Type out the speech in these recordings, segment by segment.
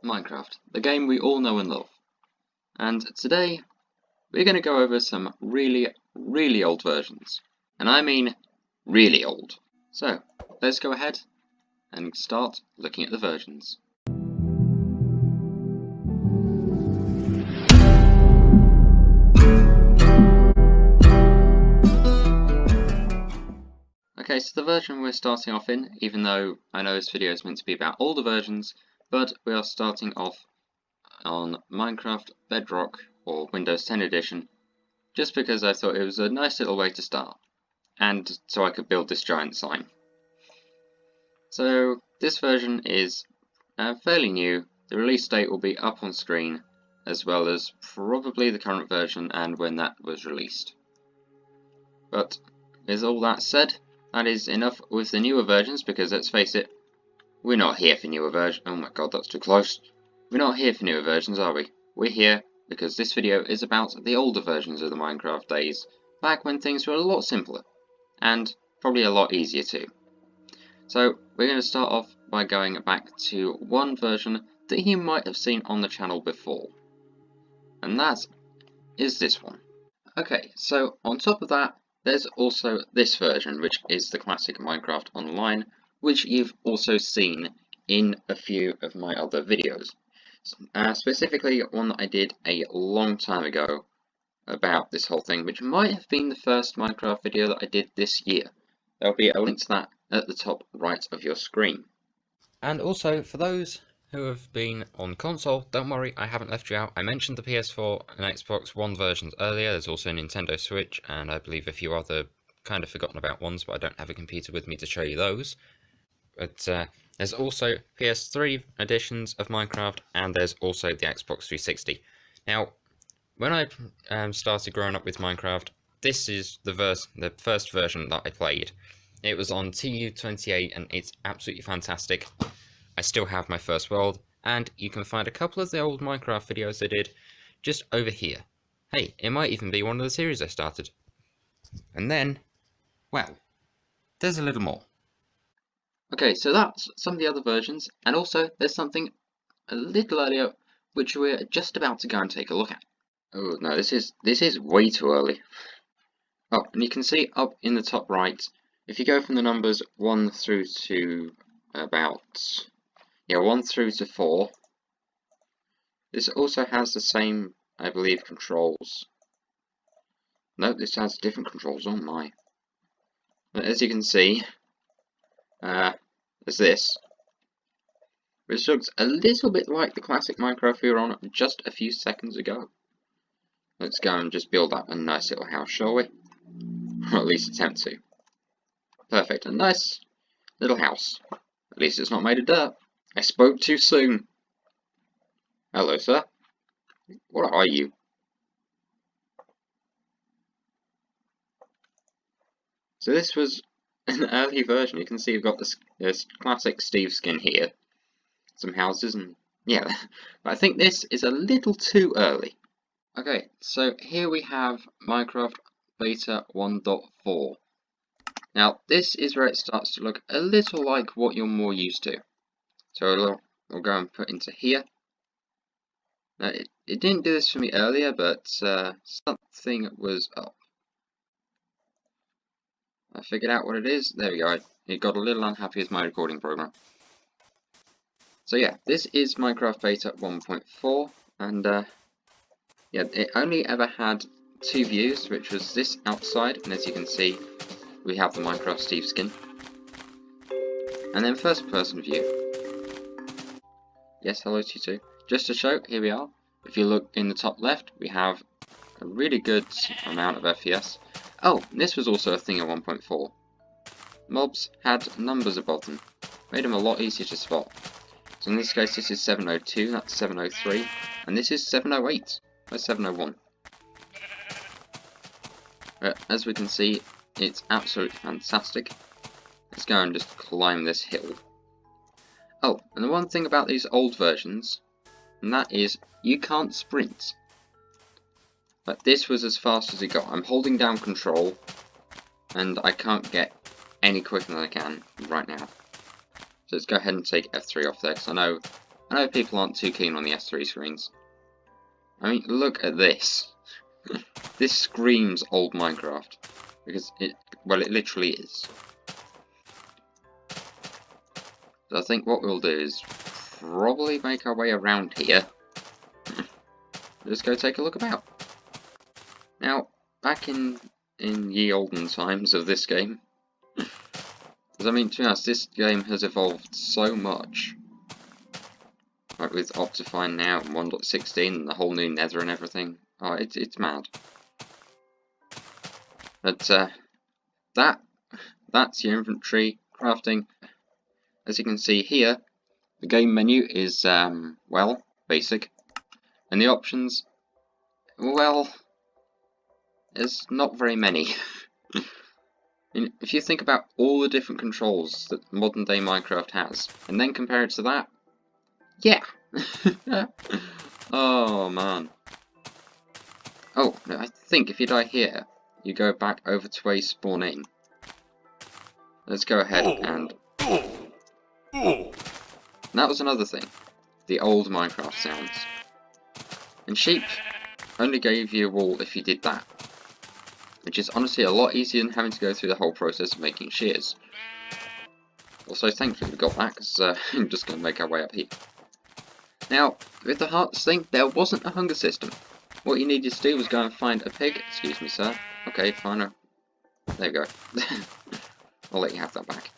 Minecraft, the game we all know and love. And today, we're going to go over some really old versions. And I mean really old. So, let's go ahead and start looking at the versions. Okay, so the version we're starting off in, even though I know this video is meant to be about older versions, but we are starting off on Minecraft Bedrock, or Windows 10 edition, just because I thought it was a nice little way to start, and so I could build this giant sign. So this version is fairly new. The release date will be up on screen, as well as probably the current version and when that was released. But with all that said, that is enough with the newer versions, because let's face it, we're not here for newer versions. Oh my god, that's too close. We're not here for newer versions, are we? We're here because this video is about the older versions of the Minecraft days, back when things were a lot simpler, and probably a lot easier too. So we're going to start off by going back to one version that you might have seen on the channel before, and that is this one. Okay, so on top of that, there's also this version, which is the classic Minecraft Online, which you've also seen in a few of my other videos. Specifically one that I did a long time ago about this whole thing, which might have been the first Minecraft video that I did this year. There'll be a link to that at the top right of your screen. And also, for those who have been on console, don't worry, I haven't left you out. I mentioned the PS4 and Xbox One versions earlier. There's also a Nintendo Switch, and I believe a few other kind of forgotten about ones, but I don't have a computer with me to show you those. But there's also PS3 editions of Minecraft, and there's also the Xbox 360. Now, when I started growing up with Minecraft, this is the first version that I played. It was on TU28, and it's absolutely fantastic. I still have my first world, and you can find a couple of the old Minecraft videos I did just over here. Hey, it might even be one of the series I started. And then, well, there's a little more. Okay, so that's some of the other versions, and also there's something a little earlier which we're just about to go and take a look at. Oh no, this is way too early. Oh, and you can see up in the top right, if you go from the numbers 1 through to about 1 through to 4, this also has the same, I believe, controls. No, this has different controls. Oh my! But as you can see, there's this, which looks a little bit like the classic Minecraft we were on just a few seconds ago. Let's go and just build up a nice little house, shall we? Or at least attempt to. Perfect, a nice little house. At least it's not made of dirt. I spoke too soon. Hello, sir. What are you? So this was an early version. You can see you've got this classic Steve skin here. Some houses and yeah, but I think this is a little too early. Okay, so here we have Minecraft Beta 1.4. Now this is where it starts to look a little like what you're more used to. So we'll go and put into here. Now it didn't do this for me earlier, but something was up. I figured out what it is. There we go. It got a little unhappy with my recording program. So yeah, this is Minecraft Beta 1.4, and yeah, it only ever had 2 views, which was this outside, and as you can see, we have the Minecraft Steve skin, and then first person view. Yes, hello to you too. Just to show, here we are. If you look in the top left, we have a really good amount of FPS. Oh, this was also a thing at 1.4. Mobs had numbers above them, made them a lot easier to spot. So in this case, this is 702, that's 703, and this is 708, that's 701. But as we can see, it's absolutely fantastic. Let's go and just climb this hill. Oh, and the one thing about these old versions, and that is, you can't sprint. But this was as fast as it got. I'm holding down control, and I can't get any quicker than I can right now. So let's go ahead and take F3 off there, because I know I know people aren't too keen on the S3 screens. I mean, look at this. This screams old Minecraft. Because it literally is. So I think what we'll do is probably make our way around here. Just go take a look about. Now, back in ye olden times of this game, because I mean, to be honest, this game has evolved so much. Like with Optifine now and 1.16 and the whole new Nether and everything. Oh, it's mad. But that's your inventory crafting. As you can see here, the game menu is well, basic. And the options, well, there's not very many. If you think about all the different controls that modern day Minecraft has, and then compare it to that, yeah. Oh man. Oh, no, I think if you die here, you go back over to where you spawn in. Let's go ahead and... that was another thing. The old Minecraft sounds. And sheep only gave you a wall if you did that. Which is honestly a lot easier than having to go through the whole process of making shears. Also, thankfully we got that, because I'm just going to make our way up here. Now, with the hearts thing, there wasn't a hunger system. What you needed to do was go and find a pig. Excuse me, sir. Okay, fine. There you go. I'll let you have that back.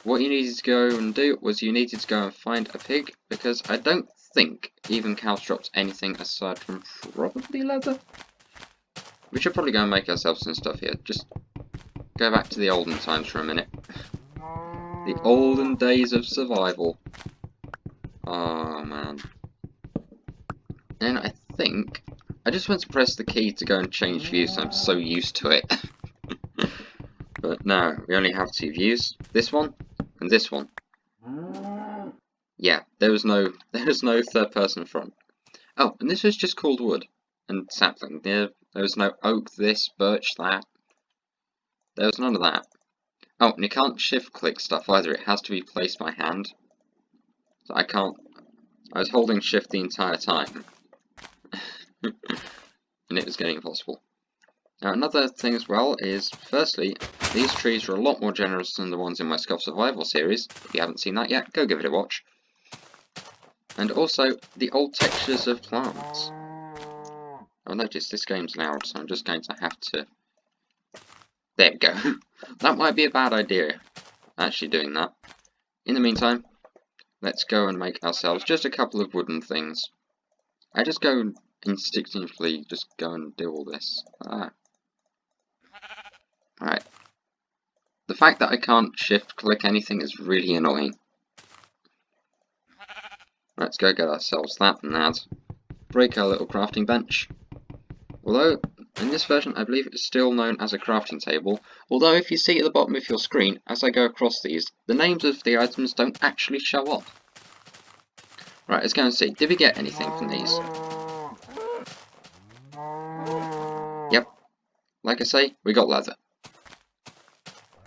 What you needed to go and do was you needed to go and find a pig, because I don't think even cows dropped anything aside from probably leather. We should probably go and make ourselves some stuff here. Just go back to the olden times for a minute. The olden days of survival. Oh man. Then I think I just went to press the key to go and change views. I'm so used to it. But no, we only have two views. This one and this one. Yeah, there was no third person front. Oh, and this was just called wood and sapling. There was no oak, this, birch, that. There was none of that. Oh, and you can't shift click stuff either. It has to be placed by hand. So I can't. I was holding shift the entire time. And it was getting impossible. Now another thing as well is, firstly, these trees are a lot more generous than the ones in my Scuff Survival series. If you haven't seen that yet, go give it a watch. And also, the old textures of plants. I've noticed this game's loud, so I'm just going to have to... There we go. That might be a bad idea, actually doing that. In the meantime, let's go and make ourselves just a couple of wooden things. I just go instinctively, just go and do all this. Right. The fact that I can't shift click anything is really annoying. Let's go get ourselves that and that. Break our little crafting bench. Although, in this version I believe it is still known as a crafting table. Although if you see at the bottom of your screen, as I go across these, the names of the items don't actually show up. Right, let's go and see. Did we get anything from these? Yep. Like I say, we got leather.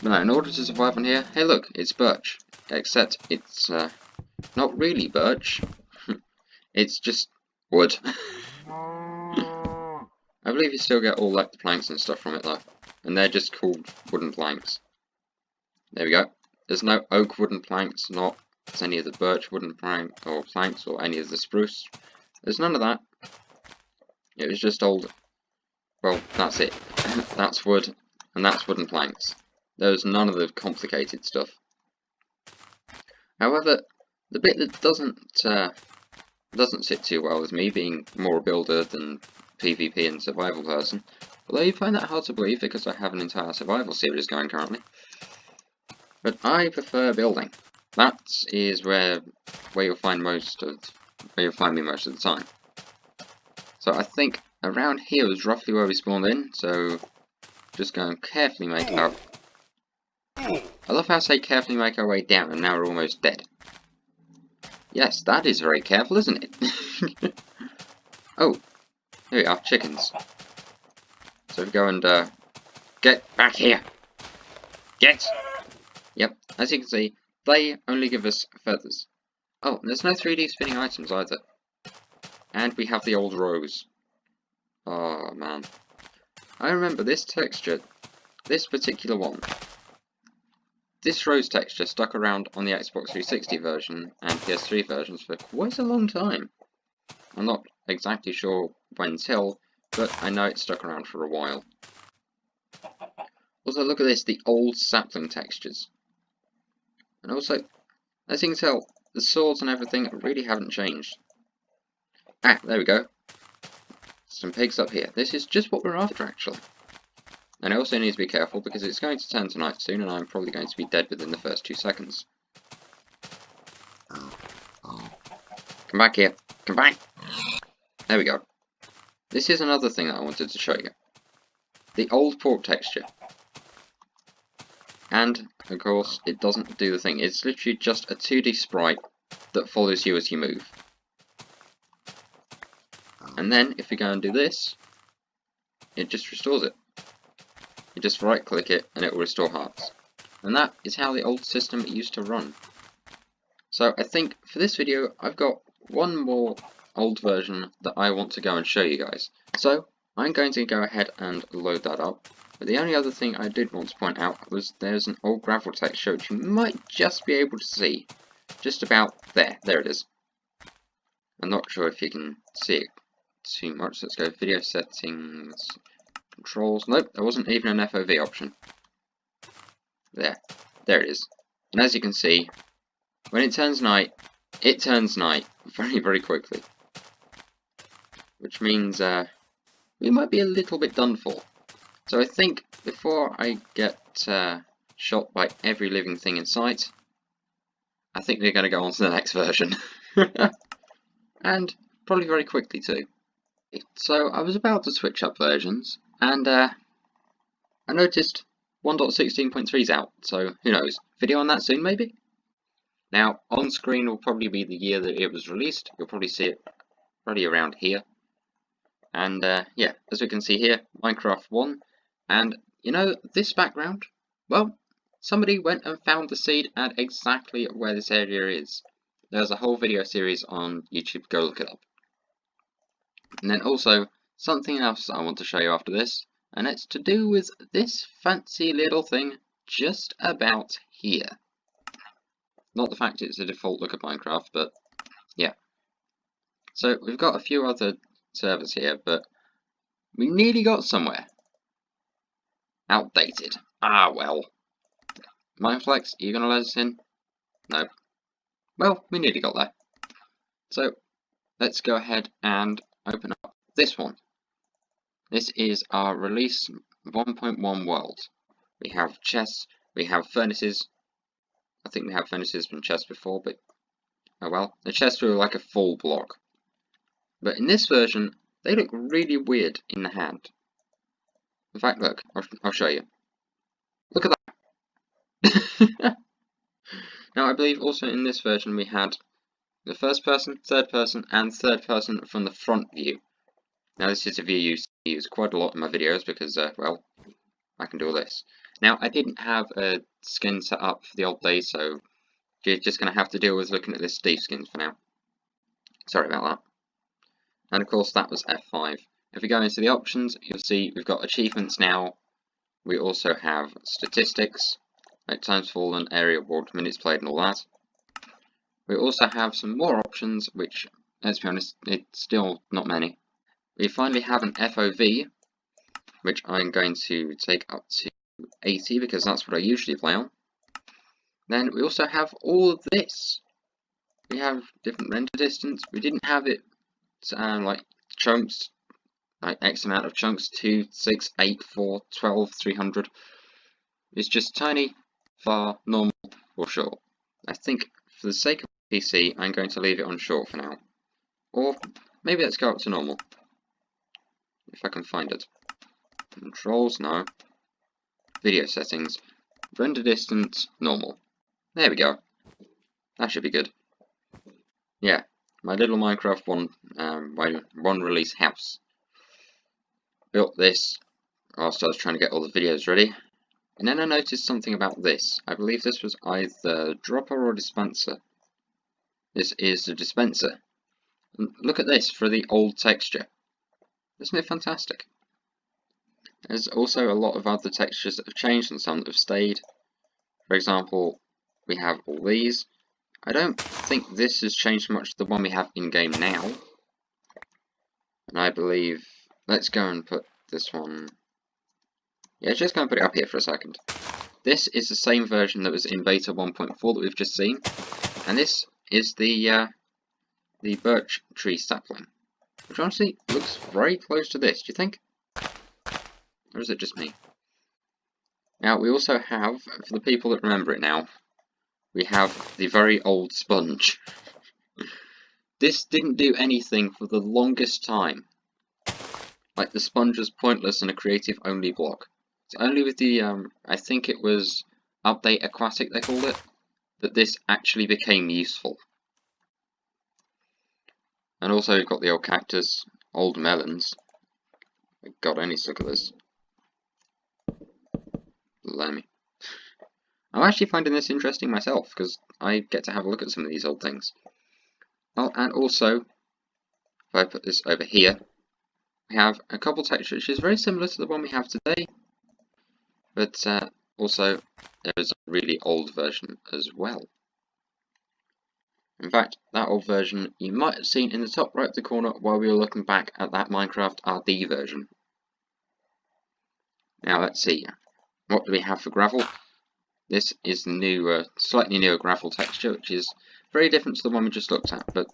Now, in order to survive on here, hey look, it's birch. Except it's not really birch. It's just wood. I believe you still get all like the planks and stuff from it though. And they're just called wooden planks. There we go. There's no oak wooden planks, not any of the birch wooden planks or any of the spruce. There's none of that. It was just old. Well, that's it. That's wood, and that's wooden planks. There's none of the complicated stuff. However, the bit that doesn't sit too well with me, being more a builder than PvP and survival person, although you find that hard to believe because I have an entire survival series going currently. But I prefer building. That is where you'll find me most of the time. So I think around here was roughly where we spawned in, so just go and carefully make our... I love how I say carefully make our way down, and now we're almost dead. Yes, that is very careful, isn't it? Oh, here we are, chickens. So we go and get back here. Get! Yep, as you can see, they only give us feathers. Oh, there's no 3D spinning items either. And we have the old rose. Oh man. I remember this texture, this particular one. This rose texture stuck around on the Xbox 360 version and PS3 versions for quite a long time. I'm not exactly sure when till, but I know it stuck around for a while. Also, look at this, the old sapling textures. And also, as you can tell, the swords and everything really haven't changed. Ah, there we go. Some pigs up here. This is just what we're after, actually. And I also need to be careful because it's going to turn to night soon and I'm probably going to be dead within the first 2 seconds. Come back here. Come back! There we go. This is another thing that I wanted to show you. The old pork texture. And, of course, it doesn't do the thing. It's literally just a 2D sprite that follows you as you move. And then, if we go and do this, it just restores it. You just right-click it, and it will restore hearts. And that is how the old system used to run. So, I think, for this video, I've got one more old version that I want to go and show you guys. So, I'm going to go ahead and load that up. But the only other thing I did want to point out was there's an old gravel texture which you might just be able to see. Just about there. There it is. I'm not sure if you can see it too much. Let's go video settings, controls. Nope, there wasn't even an FOV option. There. There it is. And as you can see, when it turns night very, very quickly. Which means we might be a little bit done for. So I think before I get shot by every living thing in sight, I think we're going to go on to the next version. And probably very quickly too. So I was about to switch up versions, and I noticed 1.16.3 is out, so who knows, video on that soon maybe? Now, on screen will probably be the year that it was released. You'll probably see it probably around here. And yeah, as we can see here, Minecraft 1. And you know, this background? Well, somebody went and found the seed at exactly where this area is. There's a whole video series on YouTube, go look it up. And then also, something else I want to show you after this, and it's to do with this fancy little thing just about here. Not the fact it's the default look of Minecraft, but yeah. So we've got a few other servers here, but we nearly got somewhere. Outdated. Ah, well. Mineplex, are you going to let us in? No. Well, we nearly got there. So, let's go ahead and open up this one. This is our release 1.1 world. We have chests, we have furnaces. I think we have furnaces from chests before, but oh well. The chests were like a full block. But in this version, they look really weird in the hand. In fact, look, I'll show you. Look at that! Now, I believe also in this version we had the first person, and third person from the front view. Now, this is a view you use quite a lot in my videos because, well, I can do all this. Now, I didn't have a skin set up for the old days, so you're just going to have to deal with looking at this Steve skin for now. Sorry about that. And of course, that was F5. If we go into the options, you'll see we've got achievements now. We also have statistics, like times fallen, area walked, minutes played, and all that. We also have some more options, which, let's be honest, it's still not many. We finally have an FOV, which I'm going to take up to 80 because that's what I usually play on. Then we also have all of this. We have different render distance. We didn't have it like chunks, like X amount of chunks, 2, 6, 8, 4, 12, 300. It's just tiny, far, normal, or short. I think for the sake of PC, I'm going to leave it on short for now. Or maybe let's go up to normal. If I can find it. Controls, no. Video settings. Render distance, normal. There we go. That should be good. Yeah, my little Minecraft 1 release house. Built this whilst I was trying to get all the videos ready. And then I noticed something about this. I believe this was either dropper or dispenser. This is the dispenser. And look at this for the old texture. Isn't it fantastic? There's also a lot of other textures that have changed and some that have stayed. For example, we have all these. I don't think this has changed much to the one we have in-game now. And I believe... Let's go and put this one... Yeah, just go and put it up here for a second. This is the same version that was in beta 1.4 that we've just seen. And this is the birch tree sapling. Which honestly looks very close to this, do you think? Or is it just me? Now, we also have, for the people that remember it now, we have the very old sponge. This didn't do anything for the longest time. Like, the sponge was pointless and a creative-only block. It's only with the, I think it was Update Aquatic they called it, that this actually became useful. And also you've got the old cactus, old melons. God, only look at this. Blimey. I'm actually finding this interesting myself, because I get to have a look at some of these old things. Oh, and also, if I put this over here, we have a cobble texture which is very similar to the one we have today, but also there is a really old version as well. In fact, that old version you might have seen in the top right of the corner while we were looking back at that Minecraft RD version. Now let's see, what do we have for gravel? This is the new, slightly newer gravel texture, which is very different to the one we just looked at, but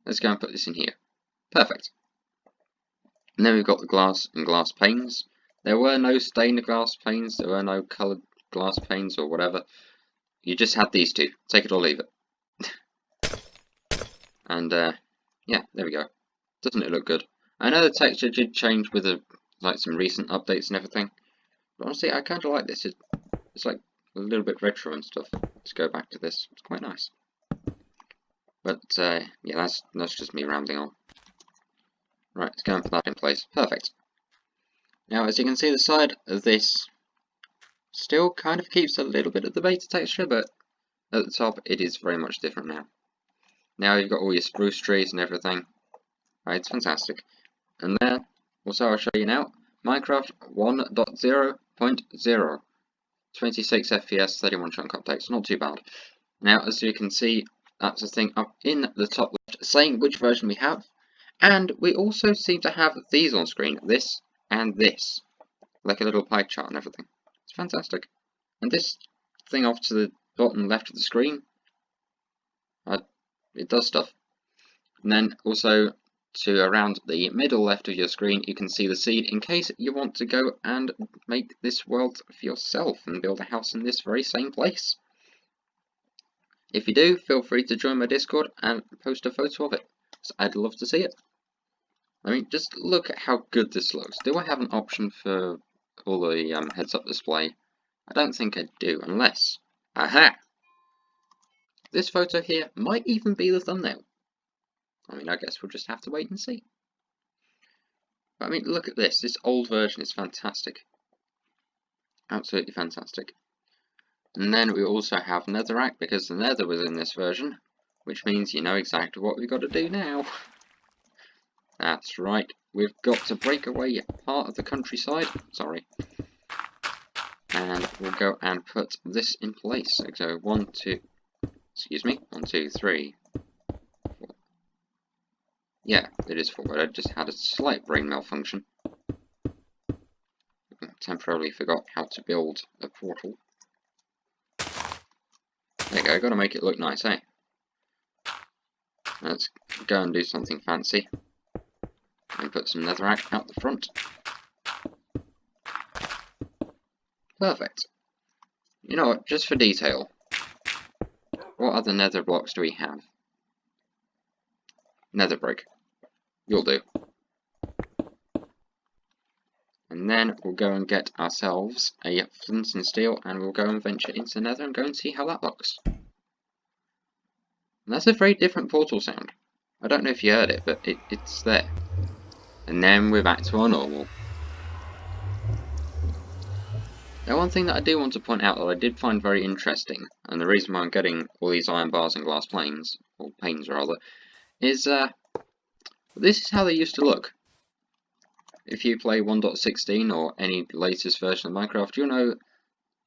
let's go and put this in here. Perfect. And then we've got the glass and glass panes. There were no stained glass panes, there were no coloured glass panes or whatever. You just had these two. Take it or leave it. And, yeah, there we go. Doesn't it look good? I know the texture did change with like some recent updates and everything. But honestly, I kind of like this. It's like a little bit retro and stuff. Let's go back to this. It's quite nice. But, yeah, that's just me rambling on. Right, let's go and put that in place. Perfect. Now, as you can see, the side of this still kind of keeps a little bit of the beta texture, but at the top, it is very much different now. Now you've got all your spruce trees and everything. Right, it's fantastic. And then, also I'll show you now, Minecraft 1.0.0. 26 FPS, 31 chunk updates, not too bad. Now, as you can see, that's the thing up in the top left, saying which version we have. And we also seem to have these on screen, this and this. Like a little pie chart and everything. It's fantastic. And this thing off to the bottom left of the screen, it does stuff. And then also to around the middle left of your screen, you can see the seed in case you want to go and make this world for yourself and build a house in this very same place. If you do, feel free to join my Discord and post a photo of it, so I'd love to see it. I mean, just look at how good this looks. Do I have an option for all the heads-up display? I don't think I do, unless... Aha! This photo here might even be the thumbnail. I mean, I guess we'll just have to wait and see. But I mean, look at this. This old version is fantastic. Absolutely fantastic. And then we also have Netherrack, because the Nether was in this version, which means you know exactly what we've got to do now. That's right. We've got to break away part of the countryside. Sorry. And we'll go and put this in place. So 1, 2... Excuse me. 1, 2, 3... Yeah, it is forward. I just had a slight brain malfunction. I temporarily forgot how to build a portal. There you go, gotta make it look nice, eh? Let's go and do something fancy. And put some netherrack out the front. Perfect. You know what, just for detail, what other nether blocks do we have? Nether brick. You'll do. And then we'll go and get ourselves a flint and steel, and we'll go and venture into nether and go and see how that looks. And that's a very different portal sound. I don't know if you heard it, but it's there. And then we're back to our normal. Now, one thing that I do want to point out that I did find very interesting, and the reason why I'm getting all these iron bars and glass planes, or panes rather, is this is how they used to look. If you play 1.16 or any latest version of Minecraft, you'll know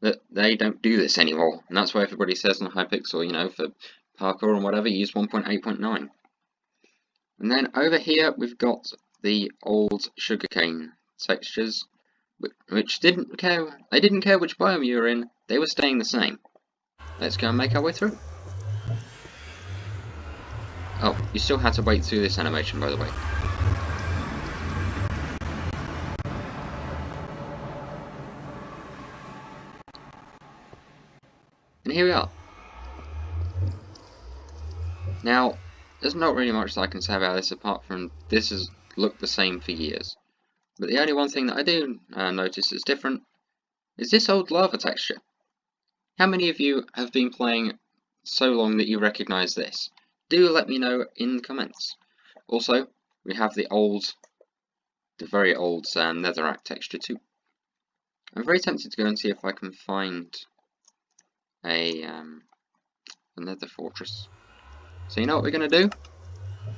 that they don't do this anymore, and that's why everybody says on Hypixel, you know, for parkour and whatever, use 1.8.9. And then over here we've got the old sugarcane textures, which didn't care. They didn't care which biome you were in; they were staying the same. Let's go and make our way through. Oh, you still had to wait through this animation, by the way. And here we are. Now, there's not really much that I can say about this apart from this has looked the same for years. But the only one thing that I do notice is different is this old lava texture. How many of you have been playing so long that you recognise this? Do let me know in the comments. Also, we have the very old netherrack texture too. I'm very tempted to go and see if I can find a nether fortress. So you know what we're going to do?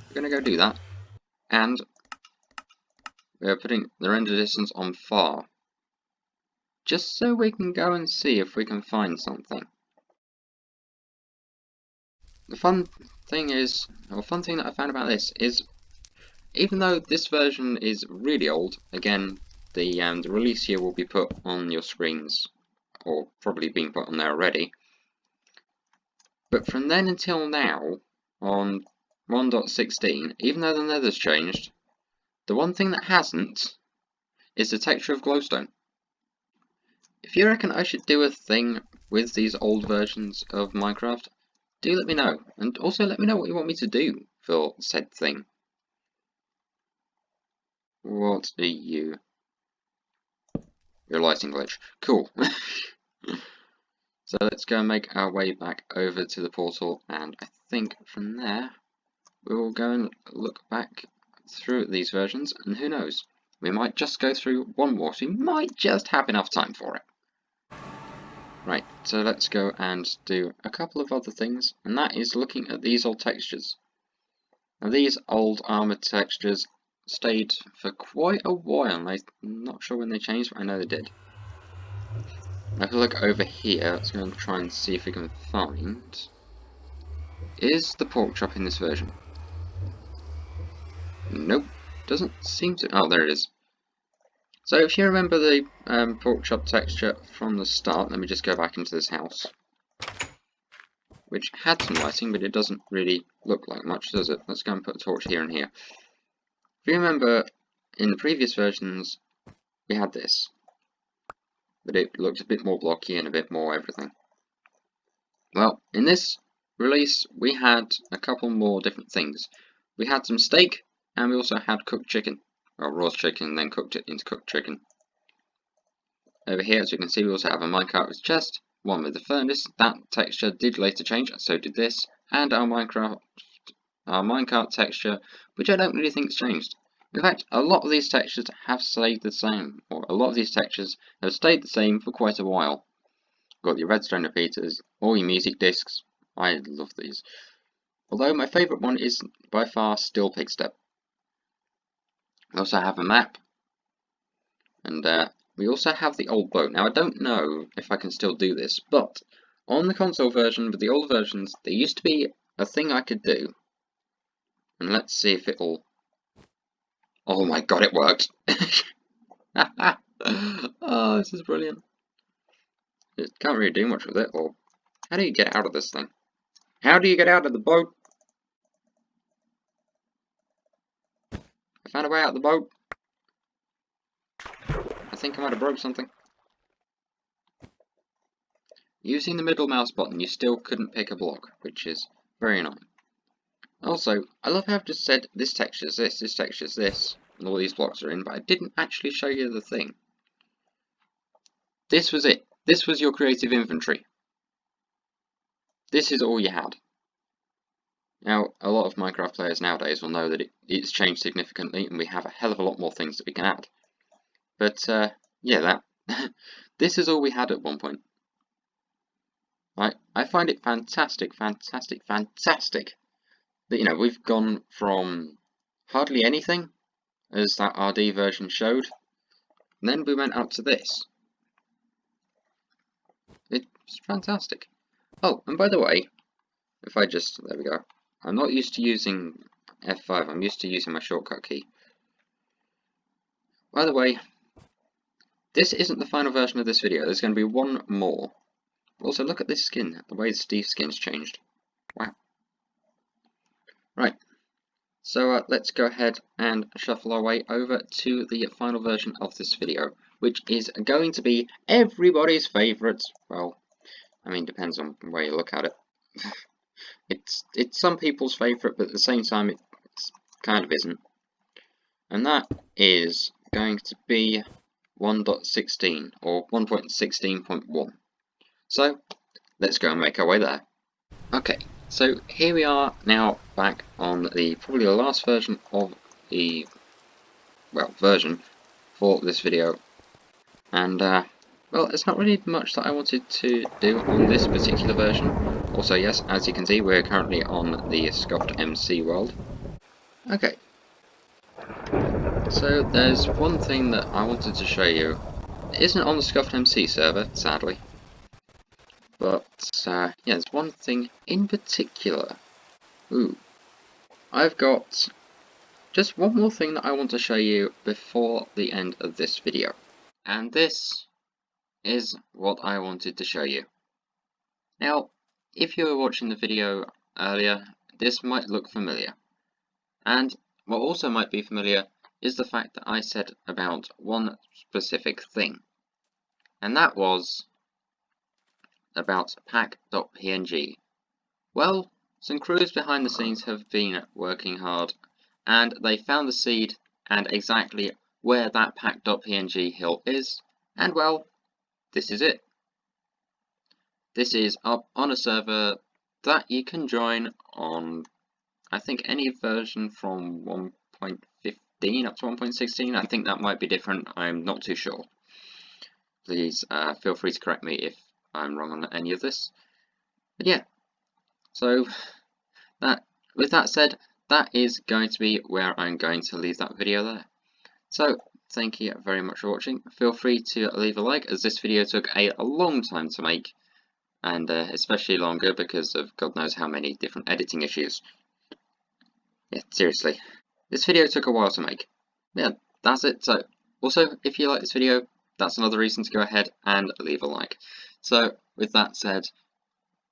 We're going to go do that. And we're putting the render distance on far. Just so we can go and see if we can find something. The fun thing that I found about this is, even though this version is really old, again, the release year will be put on your screens, or probably been put on there already. But from then until now, on 1.16, even though the nether's changed, the one thing that hasn't is the texture of glowstone. If you reckon I should do a thing with these old versions of Minecraft, do let me know, and also let me know what you want me to do for said thing. What are you? Your lighting glitch. Cool. So let's go and make our way back over to the portal, and I think from there we will go and look back through these versions, and who knows, we might just go through one more, so we might just have enough time for it. Right, so let's go and do a couple of other things, and that is looking at these old textures. Now these old armoured textures stayed for quite a while, I'm not sure when they changed, but I know they did. Now if we look over here, let's go and try and see if we can find... Is the pork chop in this version? Nope, doesn't seem to... Oh, there it is. So if you remember the pork chop texture from the start, let me just go back into this house, which had some lighting, but it doesn't really look like much, does it? Let's go and put a torch here and here. If you remember, in the previous versions, we had this, but it looked a bit more blocky and a bit more everything. Well, in this release, we had a couple more different things. We had some steak, and we also had cooked chicken. Well, roast chicken, and then cooked it into cooked chicken. Over here, as you can see, we also have a minecart with chest, one with the furnace. That texture did later change, so did this, and our minecart texture, which I don't really think has changed. In fact, a lot of these textures have stayed the same, or a lot of these textures have stayed the same for quite a while. Got your redstone repeaters, all your music discs. I love these. Although my favourite one is by far still Pigstep. We also have a map, and we also have the old boat. Now I don't know if I can still do this, but on the console version, with the old versions, there used to be a thing I could do. And let's see if it'll... Oh my god, it worked! Oh, this is brilliant. It can't really do much with it, or... How do you get out of this thing? How do you get out of the boat? I found a way out of the boat. I think I might have broke something. Using the middle mouse button, you still couldn't pick a block, which is very annoying. Also, I love how I've just said this texture's this texture's this, and all these blocks are in, but I didn't actually show you the thing. This was it. This was your creative inventory. This is all you had. Now, a lot of Minecraft players nowadays will know that it's changed significantly, and we have a hell of a lot more things that we can add. But, yeah, This is all we had at one point. Right? I find it fantastic, fantastic, fantastic that, you know, we've gone from hardly anything, as that RD version showed, and then we went up to this. It's fantastic. Oh, and by the way, if I just, there we go, I'm not used to using F5, I'm used to using my shortcut key. By the way, this isn't the final version of this video, there's going to be one more. Also, look at this skin, the way Steve's skin's changed. Wow. Right, so let's go ahead and shuffle our way over to the final version of this video, which is going to be everybody's favourite. Well, I mean, depends on where you look at it. It's some people's favourite, but at the same time, it kind of isn't. And that is going to be 1.16 or 1.16.1. So let's go and make our way there. Okay, so here we are now back on the probably the last version of the version for this video, and well, there's not really much that I wanted to do on this particular version. Also, yes, as you can see, we're currently on the Scuffed MC world. Okay. So there's one thing that I wanted to show you. It isn't on the Scuffed MC server, sadly. But, yeah, there's one thing in particular. Ooh. I've got just one more thing that I want to show you before the end of this video. And this is what I wanted to show you. Now, if you were watching the video earlier, this might look familiar. And what also might be familiar is the fact that I said about one specific thing, and that was about pack.png. Well, some crews behind the scenes have been working hard, and they found the seed and exactly where that pack.png hill is, and well, this is it. This is up on a server that you can join on, I think, any version from 1.15 up to 1.16. I think that might be different, I'm not too sure. Please feel free to correct me if I'm wrong on any of this. But yeah, so with that said, that is going to be where I'm going to leave that video there. So thank you very much for watching. Feel free to leave a like, as this video took a long time to make, and especially longer because of God knows how many different editing issues. Yeah, seriously. This video took a while to make. Yeah, that's it. So, also, if you like this video, that's another reason to go ahead and leave a like. So, with that said,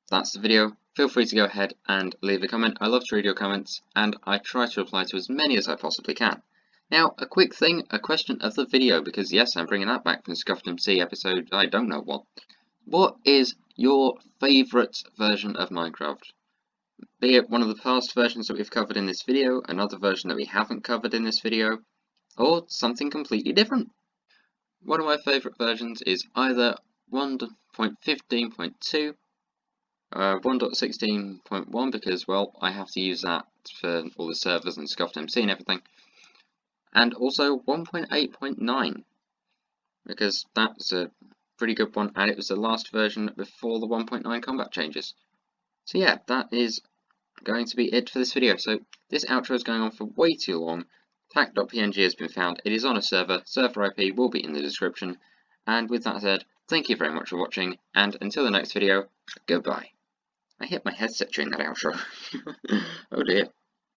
that's the video. Feel free to go ahead and leave a comment. I love to read your comments, and I try to reply to as many as I possibly can. Now, a quick thing, a question of the video, because yes, I'm bringing that back from Scuffed MC episode, I don't know what. What is your favourite version of Minecraft? Be it one of the past versions that we've covered in this video, another version that we haven't covered in this video, or something completely different. One of my favourite versions is either 1.15.2, 1.16.1 because, well, I have to use that for all the servers and Scuffed MC and everything, and also 1.8.9 because that's a pretty good one, and it was the last version before the 1.9 combat changes. So yeah, that is going to be it for this video. So this outro is going on for way too long. Pack.png has been found. It is on a server. Server IP will be in the description. And with that said, thank you very much for watching, and until the next video, goodbye. I hit my headset during that outro. Oh dear.